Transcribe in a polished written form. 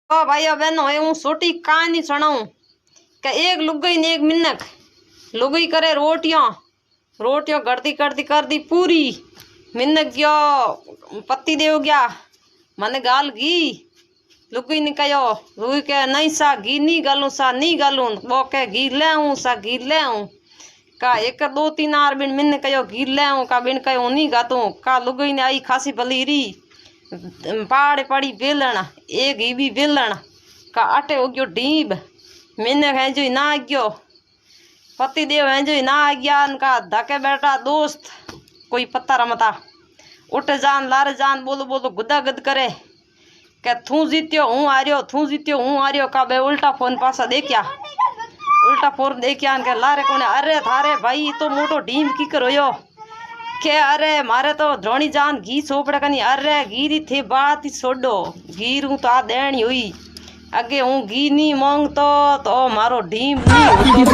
तो भाइयों बहनों हूँ छोटी कहानी सुनाऊं कि एक लुगाई ने एक मिनक लुगाई करे रोटियां रोटियां कर दी पूरी मिनक गयो पति देव गया मने गाल घी लुगाई ने कहो लुगाई के नहीं सा घी नहीं गालू सा नहीं गालू वो के घी ले आऊं सा घी ले आऊं का एक दो तीन आर बिन मिन कहो घी ले आऊं का बिन कहो नहीं गातू का लुगाई ने आई खासी भली री पाड़े पड़ी बेलन एक ही भी बेलन का आटे हो गयो ढीब मिनक है जो ना आ गयो पति देव है जो ना आ गया उनका धके बैठा दोस्त कोई पत्ता रमता उठ जान लार जान बोलो बोलो गुदा गद करे के थू जीत्यो हूँ हारियो थू जीत्यो हूँ हारियो का बे उल्टा फोन पासा देखिया उल्टा फोन देखिया के लारे कोने अरे थारे भाई तो मोटो ढीम की करो के अरे मारे तो द्रोणी जान घी सोपड़े कनी अरे घी री थे बात ही छोड़ो घी रू तो आ देनी हुई अगे हूँ घी नहीं मांगतो तो मारो ढीम नहीं